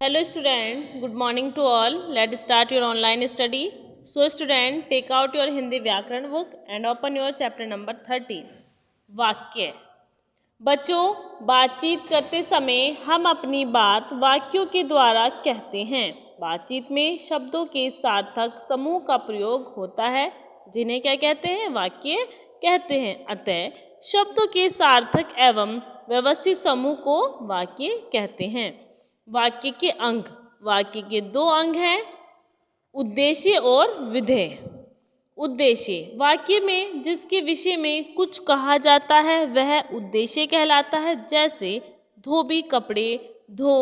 Hello student, good morning to all. Let's start your online study. So student, take out your Hindi व्याकरण book and open your chapter number 13. वाक्य। बच्चों, बातचीत करते समय हम अपनी बात वाक्यों के द्वारा कहते हैं। बातचीत में शब्दों के सार्थक समूह का प्रयोग होता है, जिन्हें क्या कहते हैं? वाक्य कहते हैं। अतः शब्दों के सार्थक एवं व्यवस्थित समूह को वाक्य कहते हैं। वाक्य के अंग। वाक्य के दो अंग हैं, उद्देश्य और विधेय। उद्देश्य, वाक्य में जिसके विषय में कुछ कहा जाता है वह उद्देश्य कहलाता है। जैसे धोबी कपड़े धो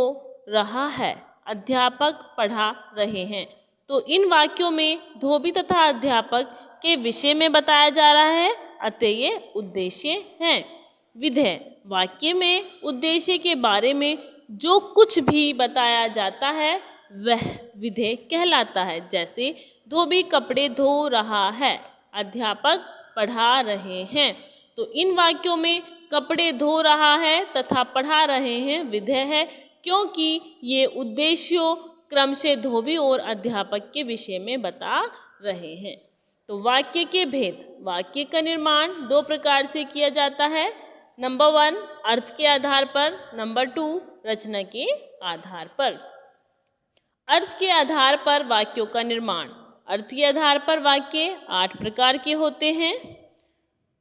रहा है, अध्यापक पढ़ा रहे हैं। तो इन वाक्यों में धोबी तथा अध्यापक के विषय में बताया जा रहा है, अतः ये उद्देश्य हैं। विधेय, वाक्य में उद्देश्य के बारे में जो कुछ भी बताया जाता है वह विधेय कहलाता है। जैसे धोबी कपड़े धो रहा है, अध्यापक पढ़ा रहे हैं। तो इन वाक्यों में कपड़े धो रहा है तथा पढ़ा रहे हैं विधेय है, क्योंकि ये उद्देश्यों क्रमशः धोबी और अध्यापक के विषय में बता रहे हैं। तो वाक्य के भेद। वाक्य का निर्माण दो प्रकार से किया जाता है। नंबर 1 अर्थ के आधार पर, नंबर 2 रचना के आधार पर। अर्थ के आधार पर वाक्यों का निर्माण। अर्थ के आधार पर वाक्य 8 प्रकार के होते हैं।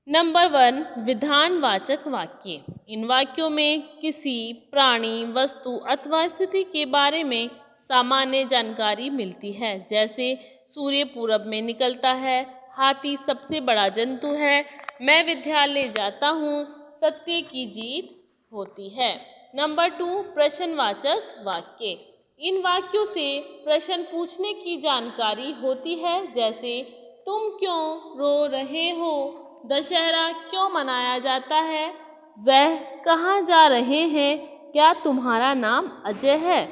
नंबर 1 विधानवाचक वाक्य। इन वाक्यों में किसी प्राणी, वस्तु अथवा स्थिति के बारे में सामान्य जानकारी मिलती है। जैसे सूर्य पूरब में निकलता है, हाथी सबसे बड़ा जंतु है, मैं विद्यालय जाता हूँ, सत्य की जीत होती है। नंबर 2 प्रश्नवाचक वाक्य। इन वाक्यों से प्रश्न पूछने की जानकारी होती है। जैसे तुम क्यों रो रहे हो, दशहरा क्यों मनाया जाता है, वह कहाँ जा रहे हैं, क्या तुम्हारा नाम अजय है।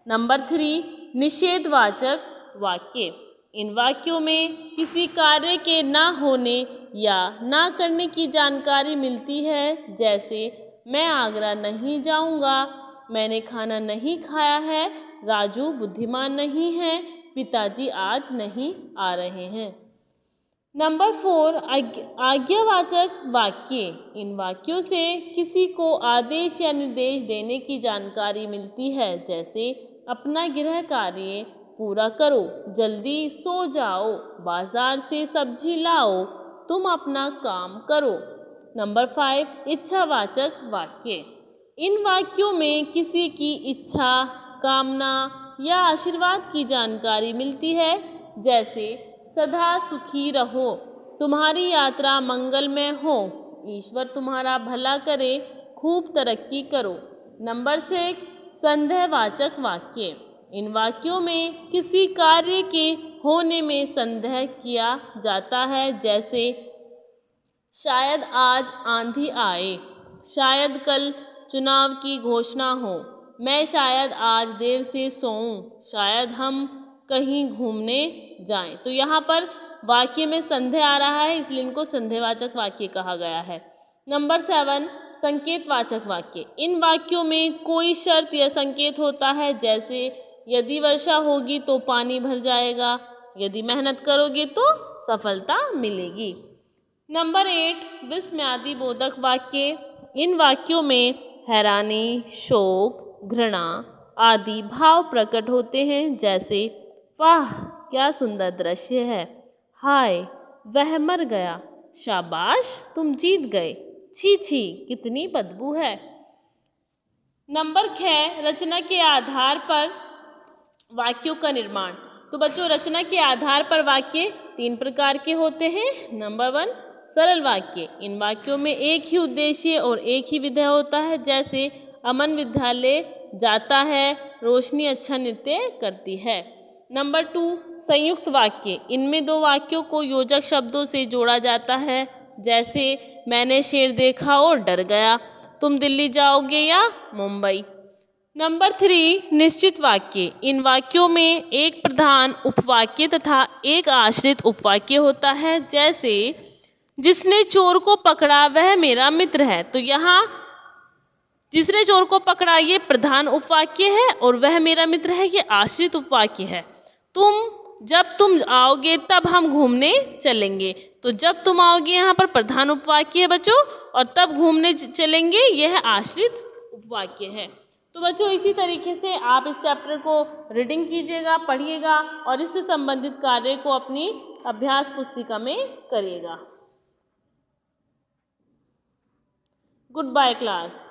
नंबर 3 निषेधवाचक वाक्य। इन वाक्यों में किसी कार्य के ना होने या ना करने की जानकारी मिलती है। जैसे मैं आगरा नहीं जाऊंगा, मैंने खाना नहीं खाया है, राजू बुद्धिमान नहीं है, पिताजी आज नहीं आ रहे हैं। नंबर 4 आज्ञावाचक वाक्य। इन वाक्यों से किसी को आदेश या निर्देश देने की जानकारी मिलती है। जैसे अपना गृह कार्य पूरा करो, जल्दी सो जाओ, बाजार से सब्जी लाओ, तुम अपना काम करो। नंबर 5 इच्छावाचक वाक्य। इन वाक्यों में किसी की इच्छा, कामना या आशीर्वाद की जानकारी मिलती है। जैसे सदा सुखी रहो, तुम्हारी यात्रा मंगलमय हो, ईश्वर तुम्हारा भला करे, खूब तरक्की करो। नंबर 6 संदेहवाचक वाक्य। इन वाक्यों में किसी कार्य के होने में संदेह किया जाता है। जैसे शायद आज आंधी आए, शायद कल चुनाव की घोषणा हो, मैं शायद आज देर से सोऊं, शायद हम कहीं घूमने जाएं। तो यहाँ पर वाक्य में संदेह आ रहा है, इसलिए इनको संदेहवाचक वाक्य कहा गया है। नंबर 7 संकेतवाचक वाक्य। इन वाक्यों में कोई शर्त या संकेत होता है। जैसे यदि वर्षा होगी तो पानी भर जाएगा, यदि मेहनत करोगे तो सफलता मिलेगी। नंबर 8 विस्मयादि बोधक वाक्य। इन वाक्यों में हैरानी, शोक, घृणा आदि भाव प्रकट होते हैं। जैसे वाह क्या सुंदर दृश्य है, हाय वह मर गया, शाबाश तुम जीत गए, छी छी कितनी बदबू है। नंबर 6 रचना के आधार पर वाक्यों का निर्माण। तो बच्चों, रचना के आधार पर वाक्य 3 प्रकार के होते हैं। नंबर 1 सरल वाक्य। इन वाक्यों में एक ही उद्देश्य और एक ही विधेय होता है। जैसे अमन विद्यालय जाता है, रोशनी अच्छा नृत्य करती है। नंबर 2 संयुक्त वाक्य। इनमें 2 वाक्यों को योजक शब्दों से जोड़ा जाता है। जैसे मैंने शेर देखा और डर गया, तुम दिल्ली जाओगे या मुंबई। नंबर 3 निश्चित वाक्य। इन वाक्यों में एक प्रधान उपवाक्य तथा एक आश्रित उपवाक्य होता है। जैसे जिसने चोर को पकड़ा वह मेरा मित्र है। तो यहाँ तीसरे चोर को पकड़ा ये प्रधान उपवाक्य है और वह मेरा मित्र है ये आश्रित उपवाक्य है। जब तुम आओगे तब हम घूमने चलेंगे, तो जब तुम आओगे यहाँ पर प्रधान उपवाक्य है बच्चों, और तब घूमने चलेंगे यह आश्रित उपवाक्य है। तो बच्चों इसी तरीके से आप इस चैप्टर को रीडिंग कीजिएगा, पढ़िएगा और इससे संबंधित कार्य को अपनी अभ्यास पुस्तिका में करिएगा। Goodbye class.